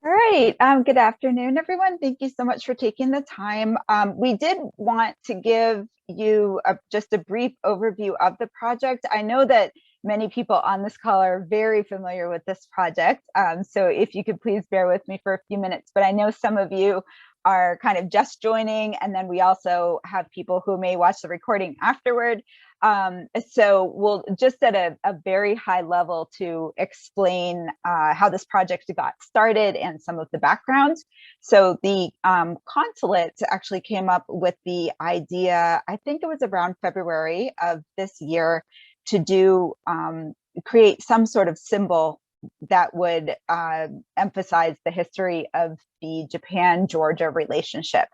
All right. Good afternoon, everyone. Thank you so much for taking the time. We did want to give you just a brief overview of the project. I know that many people on this call are very familiar with this project. So if you could please bear with me for a few minutes, but I know some of you are kind of just joining, and then we also have people who may watch the recording afterward. So we'll just at a very high level to explain how this project got started and some of the background. So the consulate actually came up with the idea, I think it was around February of this year, to do create some sort of symbol that would emphasize the history of the Japan-Georgia relationship.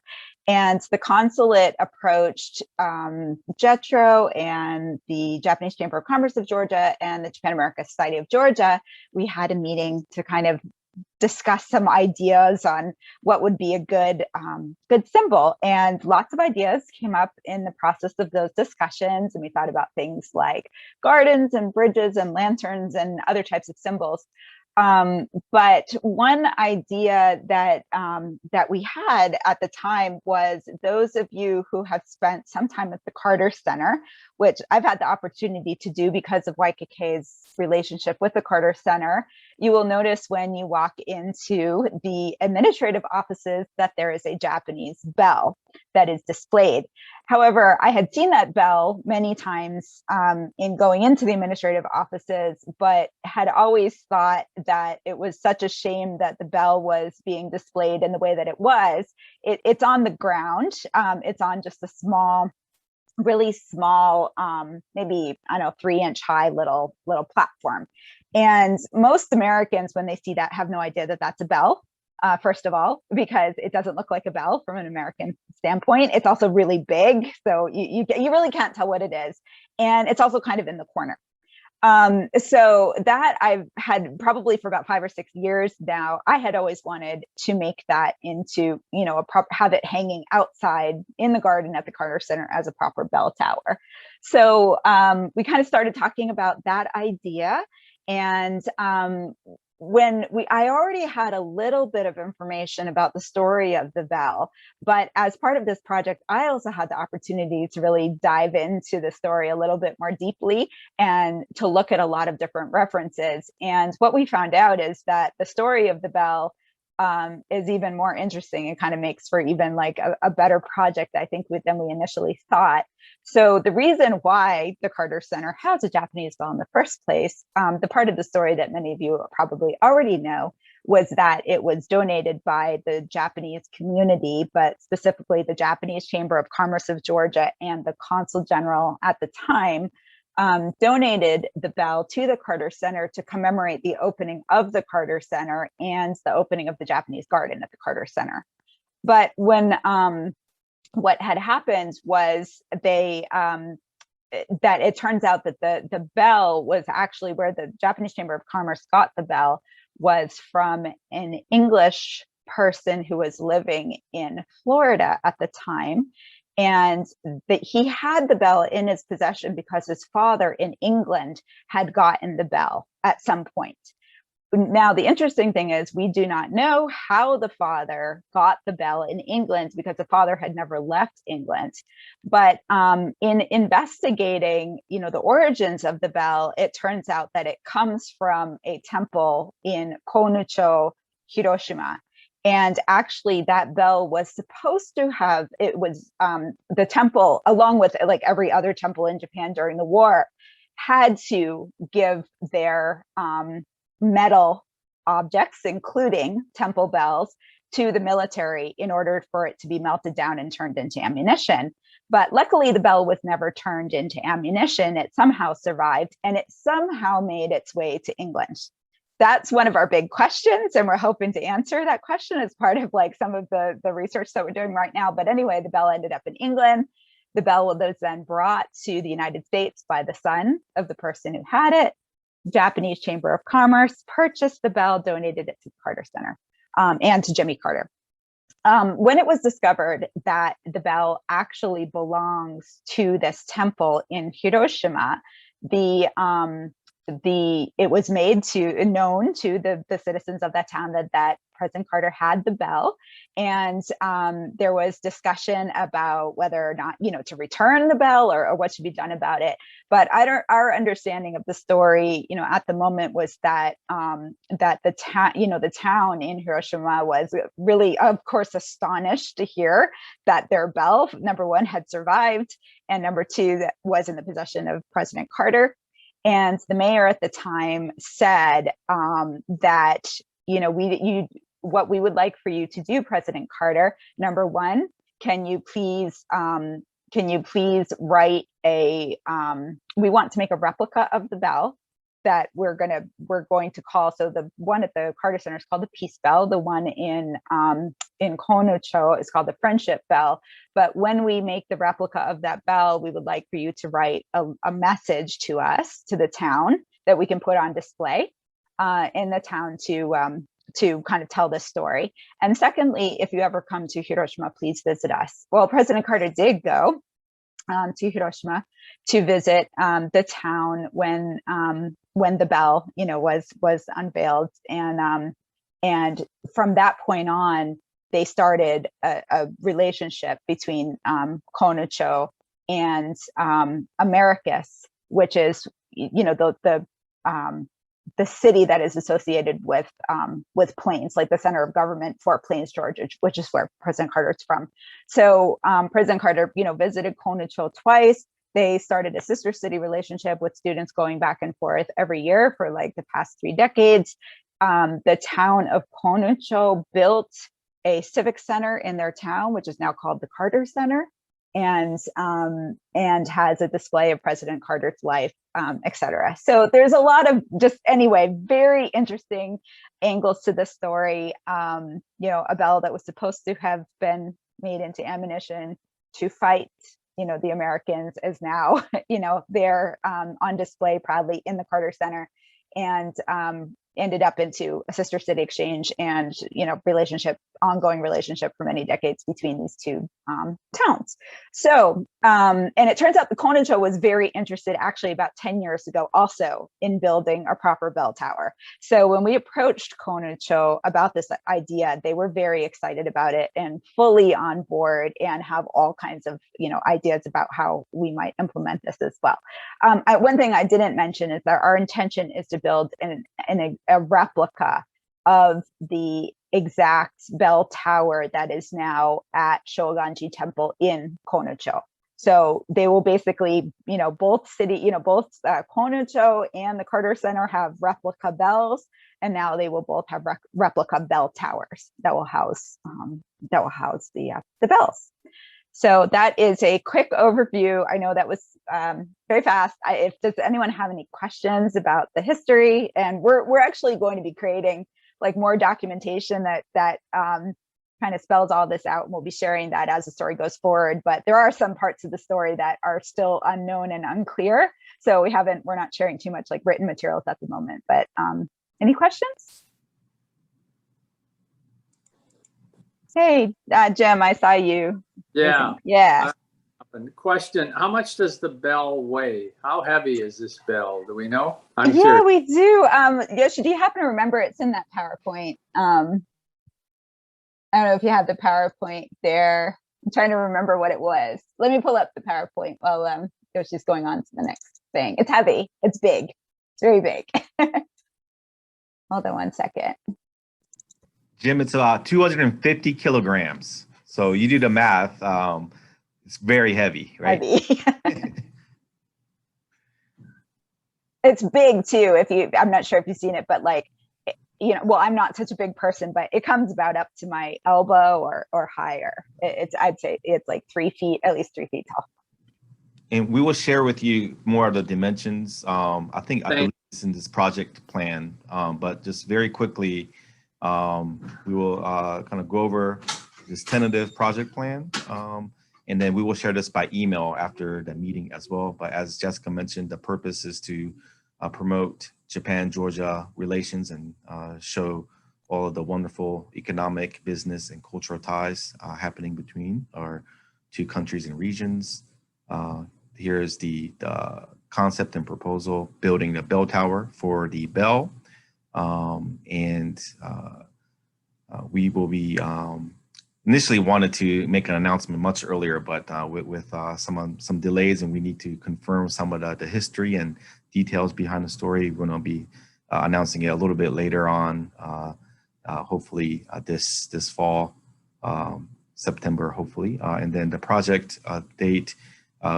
And the consulate approached JETRO and the Japanese Chamber of Commerce of Georgia and the Japan America Society of Georgia. We had a meeting to kind of discuss some ideas on what would be a good symbol, and lots of ideas came up in the process of those discussions. And we thought about things like gardens and bridges and lanterns and other types of symbols. But one idea that we had at the time was, those of you who have spent some time at the Carter Center, which I've had the opportunity to do because of YKK's relationship with the Carter Center, you will notice when you walk into the administrative offices that there is a Japanese bell that is displayed. However, I had seen that bell many times in going into the administrative offices, but had always thought that it was such a shame that the bell was being displayed in the way that it was. It's on the ground. It's on just a small, really small, maybe, I don't know, 3-inch high little platform. And most Americans, when they see that, have no idea that that's a bell. First of all, because it doesn't look like a bell from an American standpoint. It's also really big, so you really can't tell what it is. And it's also kind of in the corner. So that I've had probably for about 5 or 6 years now. I had always wanted to make that into, have it hanging outside in the garden at the Carter Center as a proper bell tower. So we kind of started talking about that idea. And I already had a little bit of information about the story of the bell, but as part of this project, I also had the opportunity to really dive into the story a little bit more deeply and to look at a lot of different references. And what we found out is that the story of the bell is even more interesting. It kind of makes for even like a better project, I think, than we initially thought. So the reason why the Carter Center has a Japanese bell in the first place, the part of the story that many of you probably already know, was that it was donated by the Japanese community, but specifically the Japanese Chamber of Commerce of Georgia and the Consul General at the time donated the bell to the Carter Center to commemorate the opening of the Carter Center and the opening of the Japanese garden at the Carter Center. But when what had happened was that it turns out that the bell was actually, where the Japanese Chamber of Commerce got the bell was from an English person who was living in Florida at the time. And that he had the bell in his possession because his father in England had gotten the bell at some point. Now, the interesting thing is we do not know how the father got the bell in England because the father had never left England. But in investigating, the origins of the bell, it turns out that it comes from a temple in Konucho, Hiroshima. And actually that bell was supposed to have, it was the temple, along with like every other temple in Japan during the war, had to give their metal objects, including temple bells, to the military in order for it to be melted down and turned into ammunition. But luckily the bell was never turned into ammunition. It somehow survived, and it somehow made its way to England. That's one of our big questions, and we're hoping to answer that question as part of like some of the research that we're doing right now. But anyway, the bell ended up in England. The bell was then brought to the United States by the son of the person who had it. Japanese Chamber of Commerce purchased the bell, donated it to the Carter Center and to Jimmy Carter. When it was discovered that the bell actually belongs to this temple in Hiroshima, it was made known to the citizens of that town that President Carter had the bell, and there was discussion about whether or not, to return the bell or what should be done about it. But our understanding of the story, at the moment was that that the town in Hiroshima was really, of course, astonished to hear that their bell, number one, had survived, and number two, that was in the possession of President Carter. And the mayor at the time said that, what we would like for you to do, President Carter, number one, can you please write we want to make a replica of the bell that we're going to call, so the one at the Carter Center is called the Peace Bell, the one in Konocho is called the Friendship Bell. But when we make the replica of that bell, we would like for you to write a message to us, to the town, that we can put on display in the town to kind of tell this story. And secondly, if you ever come to Hiroshima, please visit us. Well, President Carter did go to Hiroshima to visit the town when the bell, was unveiled, and from that point on, they started a relationship between Konocho and Americus, which is, the city that is associated with Plains, like the center of government for Plains, Georgia, which is where President Carter is from. So President Carter, visited Konocho twice. They started a sister city relationship with students going back and forth every year for like the past 3 decades. The town of Konocho built a civic center in their town, which is now called the Carter Center, and has a display of President Carter's life, et cetera. So there's a lot of very interesting angles to this story. A bell that was supposed to have been made into ammunition to fight, the Americans is now, they're on display proudly in the Carter Center, and ended up into a sister city exchange and, ongoing relationship for many decades between these two towns. So, and it turns out the Konocho was very interested actually about 10 years ago also in building a proper bell tower. So when we approached Konocho about this idea, they were very excited about it and fully on board, and have all kinds of, ideas about how we might implement this as well. One thing I didn't mention is that our intention is to build a replica of the exact bell tower that is now at Shoganji Temple in Konocho. So they will basically, both Konocho and the Carter Center have replica bells, and now they will both have replica bell towers that will house the bells. So that is a quick overview. I know that was very fast. Does anyone have any questions about the history? And we're actually going to be creating like more documentation that kind of spells all this out, and we'll be sharing that as the story goes forward. But there are some parts of the story that are still unknown and unclear, so we're not sharing too much like written materials at the moment. But any questions? Hey, Jim, I saw you. Yeah. Yeah. Question: how much does the bell weigh? How heavy is this bell? Do we know? Yeah, we do. Yoshi, do you happen to remember? It's in that PowerPoint. I don't know if you have the PowerPoint there. I'm trying to remember what it was. Let me pull up the PowerPoint while Yoshi's going on to the next thing. It's heavy. It's big. It's very big. Hold on one second. Jim, it's about 250 kilograms. So you do the math. It's very heavy, right? Heavy. It's big too. I'm not sure if you've seen it, but like, I'm not such a big person, but it comes about up to my elbow or higher. I'd say it's like 3 feet, at least 3 feet tall. And we will share with you more of the dimensions. I believe it's in this project plan, but just very quickly, we will kind of go over this tentative project plan. And then we will share this by email after the meeting as well. But as Jessica mentioned, the purpose is to promote Japan-Georgia relations and show all of the wonderful economic, business, and cultural ties happening between our two countries and regions. Here is the concept and proposal: building a bell tower for the bell. we will be initially wanted to make an announcement much earlier, but with some delays, and we need to confirm some of the history and details behind the story. We're going to be announcing it a little bit later on, hopefully this fall, September, hopefully. And then the project date,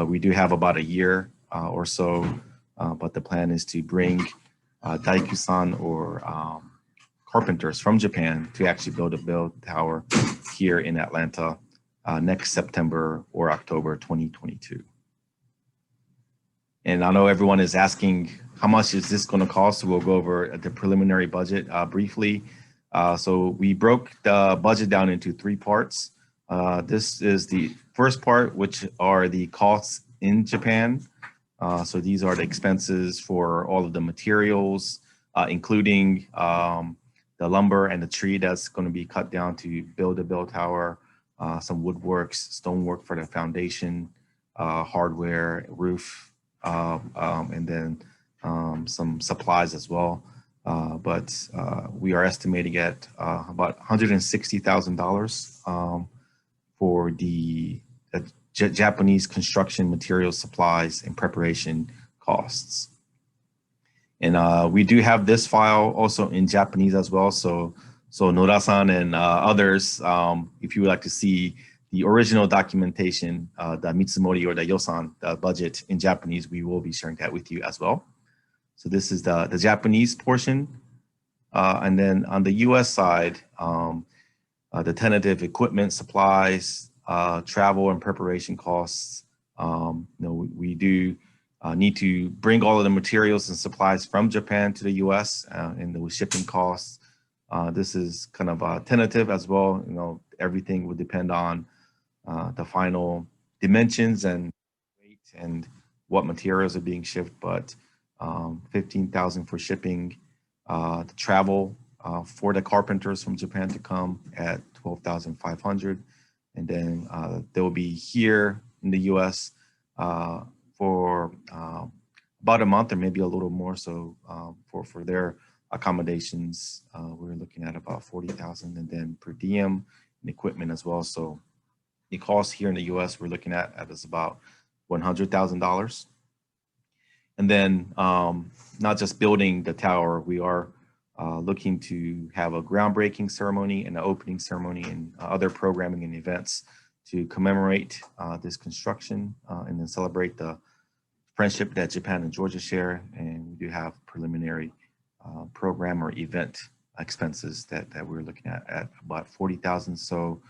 we do have about a year or so, but the plan is to bring Daikusan or carpenters from Japan to actually build a bell tower here in Atlanta next September or October 2022. And I know everyone is asking, how much is this going to cost? So we'll go over the preliminary budget briefly. So we broke the budget down into 3 parts. This is the first part, which are the costs in Japan. So these are the expenses for all of the materials, including the lumber and the tree that's going to be cut down to build the bell tower, some woodworks, stonework for the foundation, hardware, roof, and then some supplies as well. But we are estimating at about $160,000 for the Japanese construction materials, supplies, and preparation costs. And we do have this file also in Japanese as well. So Nora-san and others, if you would like to see the original documentation, the Mitsumori or the Yosan, the budget in Japanese, we will be sharing that with you as well. So this is the Japanese portion. And then on the US side, the tentative equipment, supplies, travel and preparation costs. We do need to bring all of the materials and supplies from Japan to the US and the shipping costs. This is kind of tentative as well. Everything would depend on the final dimensions and weight and what materials are being shipped, but $15,000 for shipping, the travel for the carpenters from Japan to come at $12,500. And then they will be here in the US for about a month or maybe a little more. So for their accommodations, we're looking at about $40,000, and then per diem and equipment as well. So the cost here in the US we're looking at is about $100,000. And then not just building the tower, we are looking to have a groundbreaking ceremony and an opening ceremony and other programming and events to commemorate this construction and then celebrate the friendship that Japan and Georgia share. And we do have preliminary program or event expenses that we're looking at about $40,000. So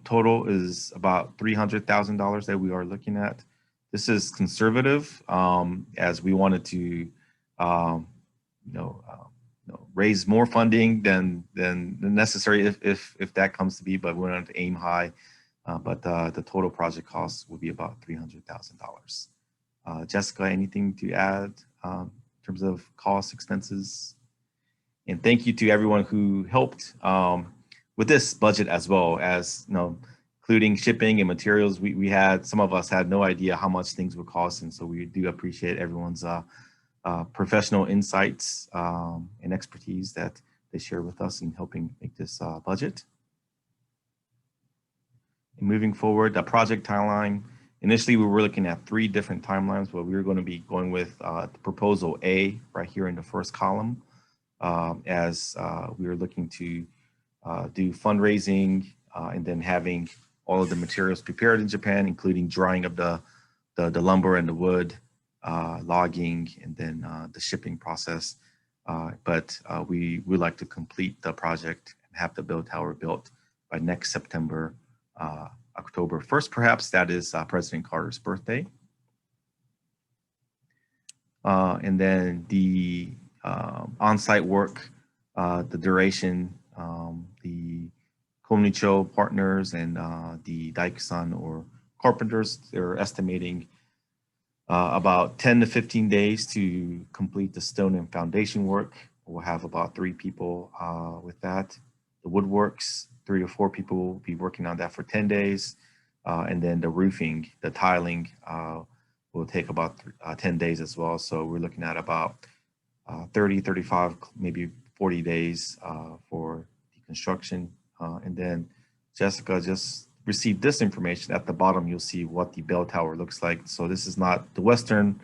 total is about $300,000 that we are looking at. This is conservative, as we wanted to raise more funding than necessary if that comes to be, but we wanted to aim high. But the total project cost will be about $300,000. Jessica, anything to add in terms of cost, expenses? And thank you to everyone who helped with this budget as well, as including shipping and materials. We had, some of us had no idea how much things would cost, and so we do appreciate everyone's professional insights and expertise that they share with us in helping make this budget. And moving forward, the project timeline. Initially, we were looking at 3 different timelines, but we were going to be going with proposal A right here in the first column, as we were looking to do fundraising and then having all of the materials prepared in Japan, including drying of the lumber and the wood, logging, and then the shipping process. But we would like to complete the project and have the bell tower built by next September, October 1st, perhaps. That is President Carter's birthday. And then the on-site work, the duration, the Konicho partners and the Daikusan or carpenters, they're estimating about 10 to 15 days to complete the stone and foundation work. We'll have about 3 people with that. The woodworks, 3 or 4 people will be working on that for 10 days. And then the roofing, the tiling will take about 10 days as well. So we're looking at about 30, 35, maybe 40 days for the construction. And then Jessica just received this information. At the bottom, you'll see what the bell tower looks like. So this is not the Western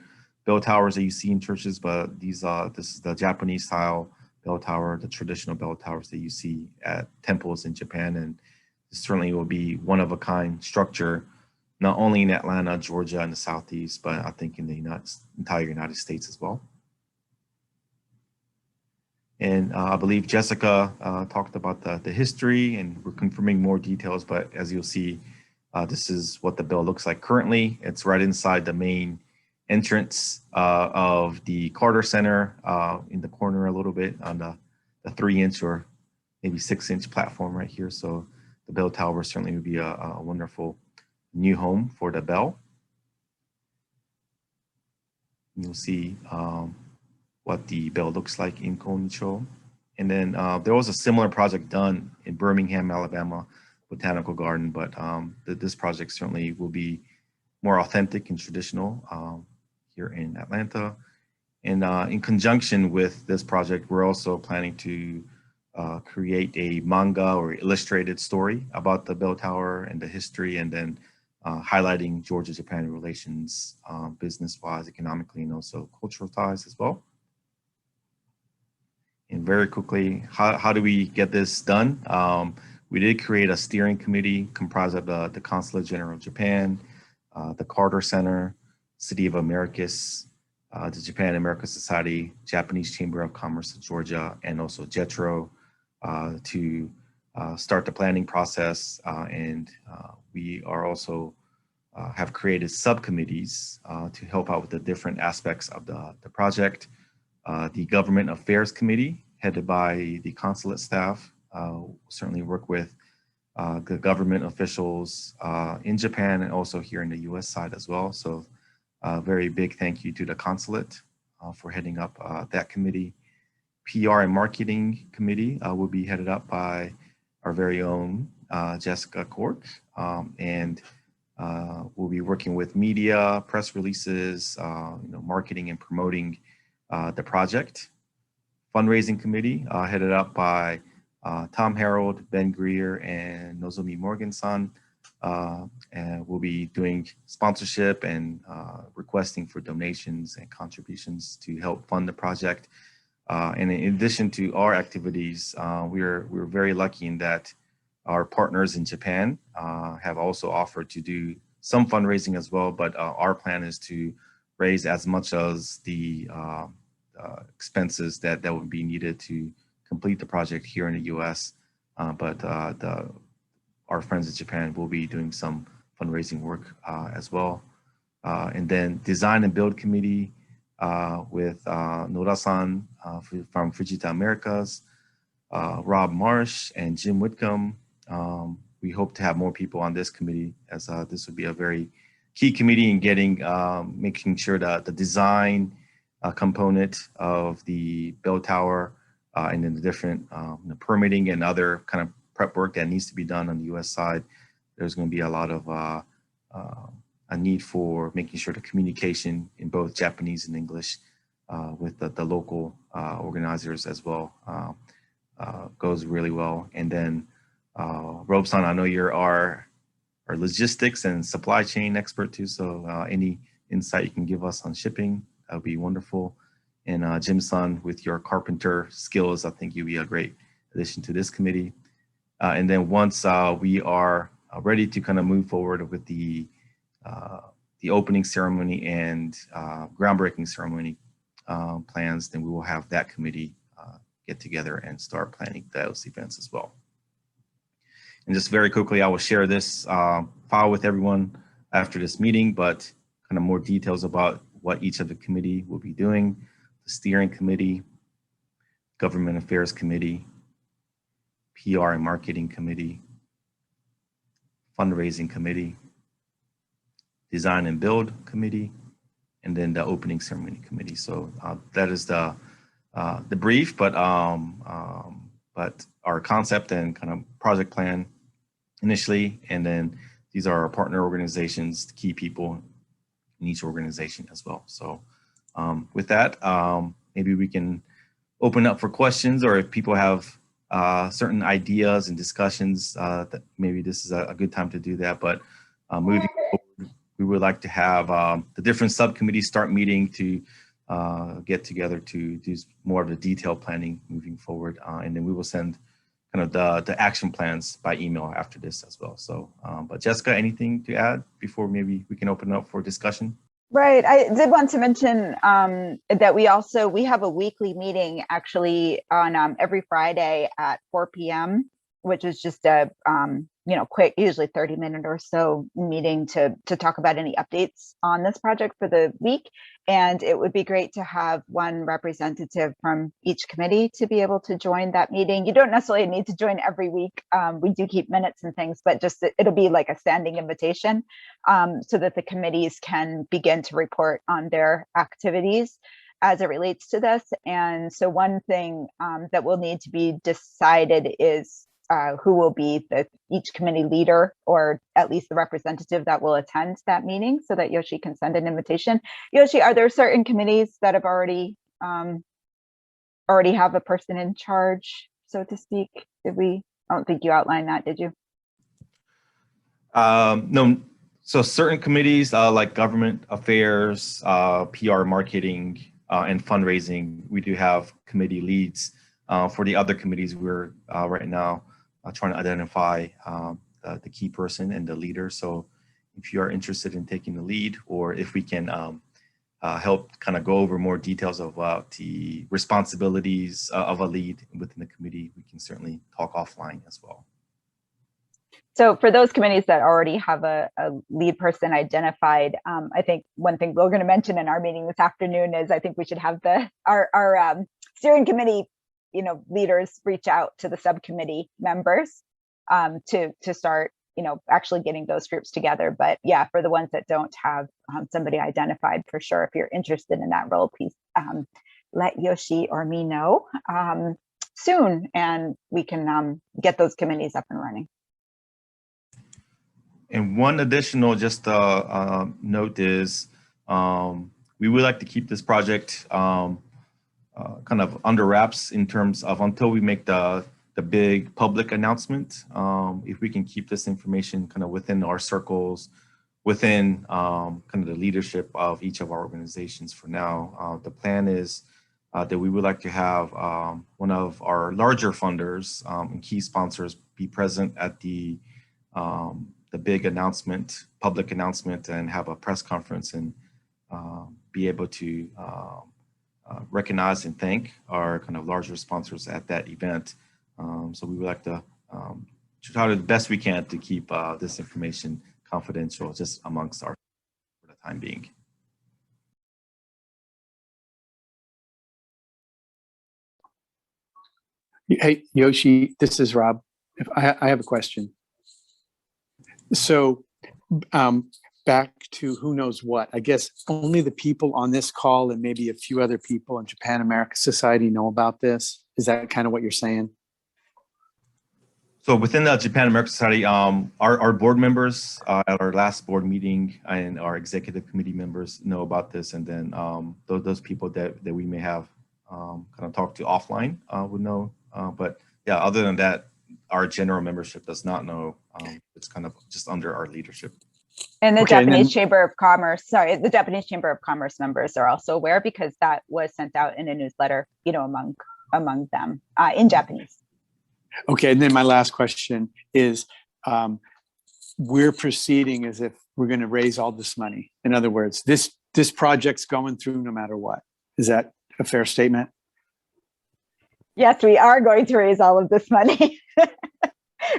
bell towers that you see in churches, but this is the Japanese style bell tower, the traditional bell towers that you see at temples in Japan. And this certainly will be one of a kind structure, not only in Atlanta, Georgia, and the Southeast, but I think in the entire United States as well. And I believe Jessica talked about the history, and we're confirming more details, but as you'll see, this is what the bell looks like currently. It's right inside the main entrance of the Carter Center, in the corner a little bit on the 3-inch or maybe 6-inch platform right here. So the bell tower certainly would be a wonderful new home for the bell. You'll see what the bell looks like in Konicho. And then there was a similar project done in Birmingham, Alabama, Botanical Garden, but this project certainly will be more authentic and traditional here in Atlanta. And in conjunction with this project, we're also planning to create a manga or illustrated story about the bell tower and the history, and then highlighting Georgia-Japan relations, business-wise, economically, and also cultural ties as well. And very quickly, how do we get this done? We did create a steering committee comprised of the Consulate General of Japan, the Carter Center, City of Americus, the Japan American Society, Japanese Chamber of Commerce of Georgia, and also JETRO to start the planning process. And we are also have created subcommittees to help out with the different aspects of the project. The Government Affairs Committee, headed by the consulate staff, certainly work with the government officials in Japan and also here in the US side as well. So very big thank you to the consulate for heading up that committee. PR and Marketing Committee will be headed up by our very own Jessica Cork, and we'll be working with media, press releases, marketing and promoting the project. Fundraising Committee headed up by Tom Harold, Ben Greer, and Nozomi Morgan-san, and we'll be doing sponsorship and requesting for donations and contributions to help fund the project. And in addition to our activities, we're very lucky in that our partners in Japan have also offered to do some fundraising as well, but our plan is to raise as much as the expenses that would be needed to complete the project here in the US. But our friends in Japan will be doing some fundraising work as well. And then Design and Build Committee with Nora-san from Fujita Americas, Rob Marsh, and Jim Whitcomb. We hope to have more people on this committee, as this would be a very key committee in getting, making sure that the design component of the bell tower and then the different permitting and other kind of prep work that needs to be done on the US side. There's going to be a lot of a need for making sure the communication in both Japanese and English with the local organizers as well goes really well. And then Robe-san, I know you're our logistics and supply chain expert too, so any insight you can give us on shipping, that would be wonderful. And Jim-san, with your carpenter skills, I think you'd be a great addition to this committee. And then once we are ready to kind of move forward with the opening ceremony and groundbreaking ceremony plans, then we will have that committee get together and start planning those events as well. And just very quickly, I will share this file with everyone after this meeting, but kind of more details about what each of the committee will be doing. The Steering Committee, Government Affairs Committee, PR and Marketing Committee, Fundraising Committee, Design and Build Committee, and then the Opening Ceremony Committee. So that is the brief, but our concept and kind of project plan initially, and then these are our partner organizations, key people in each organization as well. So with that, maybe we can open up for questions, or if people have certain ideas and discussions, that maybe this is a good time to do that. But moving forward, we would like to have the different subcommittees start meeting to get together to do more of the detailed planning moving forward. And then we will send kind of the action plans by email after this as well. So, but Jessica, anything to add before maybe we can open it up for discussion? Right. I did want to mention that we have a weekly meeting actually on every Friday at 4 p.m., which is just a quick, usually 30-minute or so meeting to talk about any updates on this project for the week. And it would be great to have one representative from each committee to be able to join that meeting. You don't necessarily need to join every week. We do keep minutes and things, but just it'll be like a standing invitation so that the committees can begin to report on their activities as it relates to this. And so one thing that will need to be decided is who will be each committee leader, or at least the representative that will attend that meeting, so that Yoshi can send an invitation. Yoshi, are there certain committees that have already have a person in charge, so to speak? I don't think you outlined that, did you? No. So certain committees like government affairs, PR, marketing, and fundraising, we do have committee leads. For the other committees, we're right now trying to identify the key person and the leader. So if you are interested in taking the lead, or if we can help kind of go over more details about the responsibilities of a lead within the committee, we can certainly talk offline as well. So for those committees that already have a lead person identified, I think one thing we're going to mention in our meeting this afternoon is I think we should have our steering committee leaders reach out to the subcommittee members to start, actually getting those groups together. But yeah, for the ones that don't have somebody identified, for sure, if you're interested in that role, please let Yoshi or me know soon, and we can get those committees up and running. And one additional just note is we would like to keep this project kind of under wraps in terms of until we make the big public announcement. If we can keep this information kind of within our circles, within kind of the leadership of each of our organizations for now. The plan is that we would like to have one of our larger funders and key sponsors be present at the big announcement, public announcement, and have a press conference and be able to recognize and thank our kind of larger sponsors at that event. So we would like to try to do the best we can to keep this information confidential just amongst our for the time being. Hey, Yoshi, this is Rob. I have a question. So back to who knows what, I guess only the people on this call and maybe a few other people in Japan America Society know about this. Is that kind of what you're saying? So within the Japan America Society, our board members at our last board meeting and our executive committee members know about this. And then those people that we may have kind of talked to offline would know. But yeah, other than that, our general membership does not know. It's kind of just under our leadership. And the Japanese Chamber of Commerce, the Japanese Chamber of Commerce members are also aware, because that was sent out in a newsletter, among them in Japanese. Okay, and then my last question is, we're proceeding as if we're going to raise all this money. In other words, this project's going through no matter what. Is that a fair statement? Yes, we are going to raise all of this money.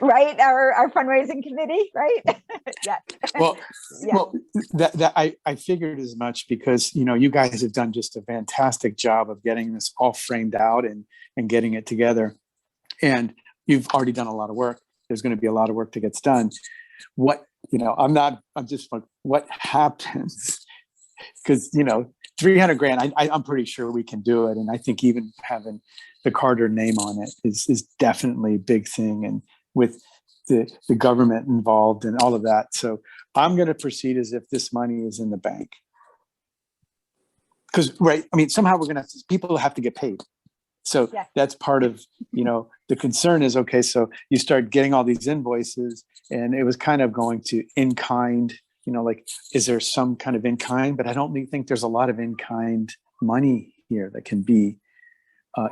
Right, our fundraising committee, right? Yes. Well, yeah. Well, that I figured as much, because you guys have done just a fantastic job of getting this all framed out and getting it together, and you've already done a lot of work. There's going to be a lot of work that gets done. I'm just like, what happens? Because 300 grand, I'm pretty sure we can do it, and I think even having the Carter name on it is definitely a big thing, and with the government involved and all of that. So I'm going to proceed as if this money is in the bank. Because, right, I mean, somehow people have to get paid. So Yeah. that's part of, the concern is, okay, so you start getting all these invoices and it was kind of going to in kind, like, is there some kind of in kind? But I don't think there's a lot of in kind money here that can be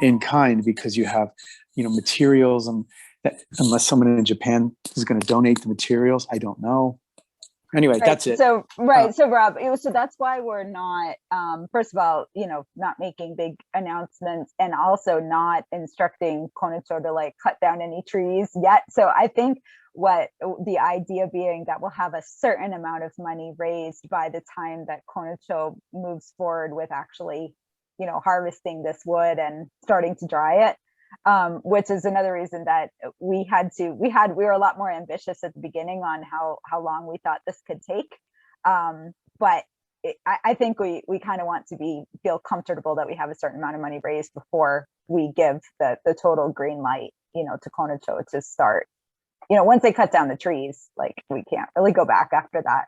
in kind, because you have, materials, and that, unless someone in Japan is going to donate the materials, I don't know. Anyway, Right. that's it. So, right. So Rob, so that's why we're not, first of all, not making big announcements, and also not instructing Konicho to like cut down any trees yet. So I think what the idea being that we'll have a certain amount of money raised by the time that Konicho moves forward with actually, harvesting this wood and starting to dry it. Which is another reason that we were a lot more ambitious at the beginning on how long we thought this could take. But I think we kind of want to feel comfortable that we have a certain amount of money raised before we give the total green light, to Konicho to start. Once they cut down the trees, like, we can't really go back after that.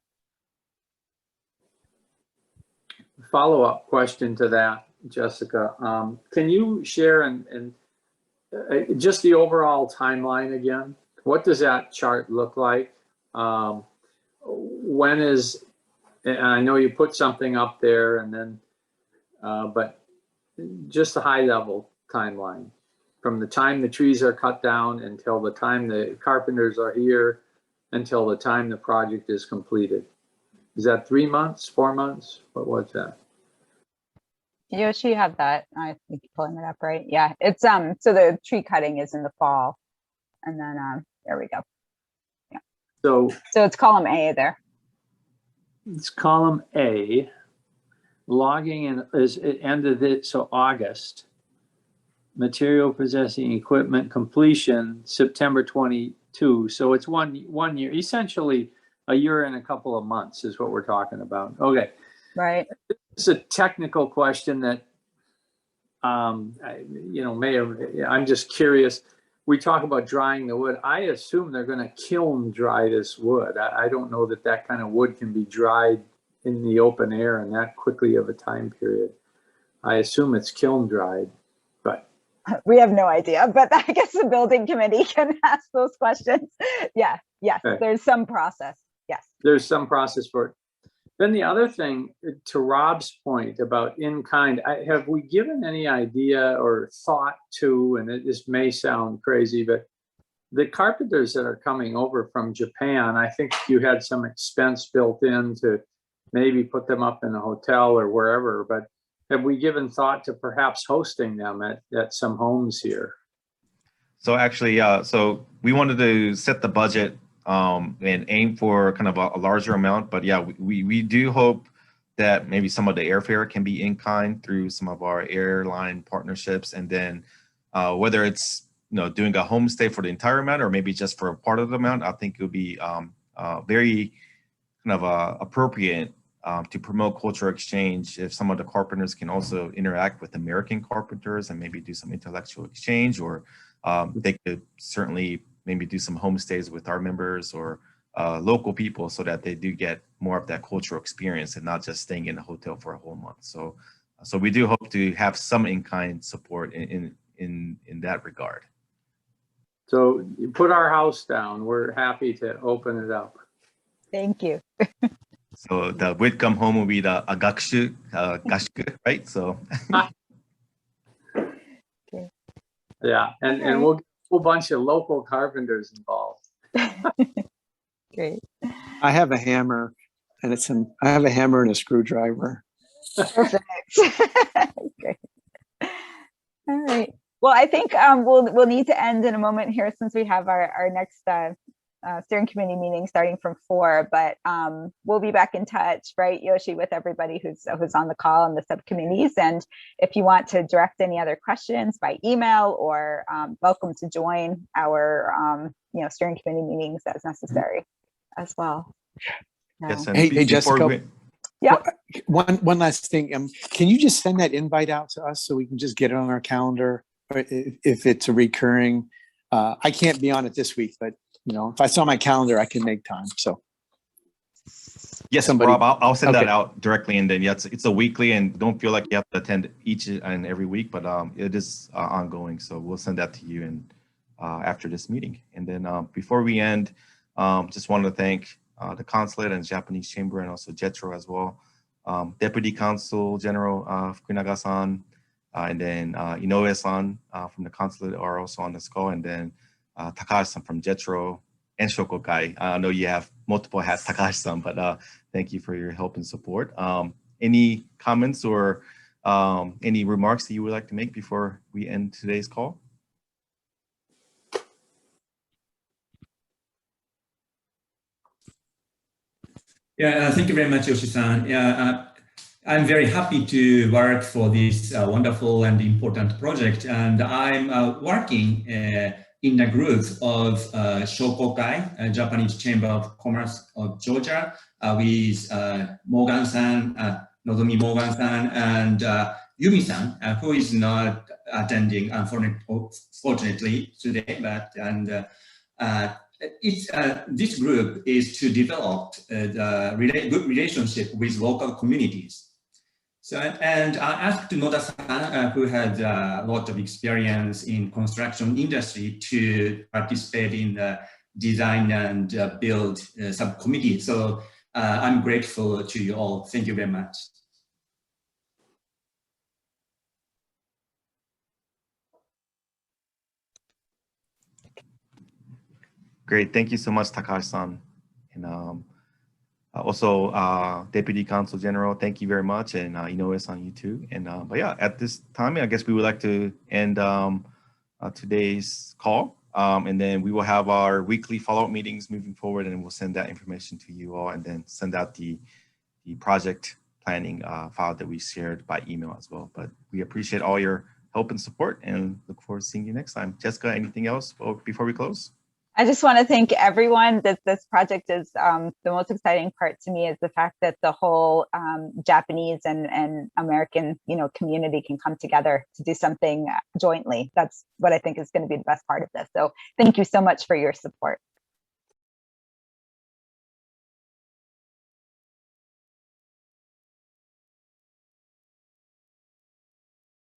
Follow-up question to that, Jessica. Can you share and just the overall timeline again? What does that chart look like? When is, and I know you put something up there, and then, but just a high level timeline from the time the trees are cut down until the time the carpenters are here, until the time the project is completed. Is that 3 months, 4 months? What was that? Yoshi, you have that. I think you're pulling it up, right? Yeah, it's so the tree cutting is in the fall, and then there we go. Yeah. So it's column A there. It's column A. Logging is it ended it, so August. Material possessing equipment completion September 22. So it's one year, essentially a year and a couple of months is what we're talking about. Okay. Right. It's a technical question that, I'm just curious. We talk about drying the wood. I assume they're going to kiln dry this wood. I don't know that kind of wood can be dried in the open air in that quickly of a time period. I assume it's kiln dried, but we have no idea. But I guess the building committee can ask those questions. Yeah. Yes. Okay. There's some process. Yes. There's some process for it. Then the other thing, to Rob's point about in kind, have we given any idea or thought to, and this may sound crazy, but the carpenters that are coming over from Japan, I think you had some expense built in to maybe put them up in a hotel or wherever, but have we given thought to perhaps hosting them at some homes here? So actually, so we wanted to set the budget and aim for kind of a larger amount. But yeah, we do hope that maybe some of the airfare can be in kind through some of our airline partnerships. And then whether it's, doing a homestay for the entire amount or maybe just for a part of the amount, I think it would be very kind of appropriate to promote cultural exchange if some of the carpenters can also interact with American carpenters and maybe do some intellectual exchange, or they could certainly maybe do some homestays with our members or local people so that they do get more of that cultural experience and not just staying in a hotel for a whole month. So we do hope to have some in-kind support in that regard. So you put our house down. We're happy to open it up. Thank you. So the Whitcomb home will be the Agakshu, right? So. Okay. Yeah, and we'll get a whole bunch of local carpenters involved. Great. I have a hammer, and I have a hammer and a screwdriver. Perfect. Great. All right. Well, I think we'll need to end in a moment here since we have our next steering committee meeting starting from 4. But we'll be back in touch, right, Yoshi, with everybody who's on the call and the subcommittees. And if you want to direct any other questions by email, or welcome to join our steering committee meetings as necessary as well. Yes. Hey, Jessica. Yeah. One last thing. Can you just send that invite out to us so we can just get it on our calendar, or if it's a recurring? I can't be on it this week, but if I saw my calendar, I can make time. So Yes, somebody- Rob, I'll send that Okay. out directly, and then yeah, it's a weekly, and don't feel like you have to attend each and every week, but it is ongoing, so we'll send that to you and after this meeting. And then before we end, just wanted to thank the consulate and Japanese Chamber, and also JETRO as well. Deputy Consul General Fukunaga-san, and then Inoue-san from the consulate are also on this call, and then Takahashi-san from JETRO and Shokokai. I know you have multiple hats, Takahashi-san, but thank you for your help and support. Any comments or any remarks that you would like to make before we end today's call? Yeah, thank you very much, Yoshi-san. Yeah, I'm very happy to work for this wonderful and important project, and I'm working in a group of Shokokai, Japanese Chamber of Commerce of Georgia, with Morgan-san, Nozomi Morgan-san, and Yumi-san, who is not attending, unfortunately, today, but this group is to develop the good relationship with local communities. So, and I asked Noda-san, who had a lot of experience in construction industry, to participate in the design and build subcommittee. So I'm grateful to you all. Thank you very much. Great, thank you so much, Takahashi-san. And also, Deputy Consul General, thank you very much, and Inoue-san, you too. And but yeah, at this time, I guess we would like to end today's call, and then we will have our weekly follow-up meetings moving forward, and we'll send that information to you all, and then send out the project planning file that we shared by email as well. But we appreciate all your help and support, and look forward to seeing you next time. Jessica, anything else before we close? I just want to thank everyone. This project is the most exciting part to me, is the fact that the whole Japanese and American, community can come together to do something jointly. That's what I think is going to be the best part of this. So thank you so much for your support.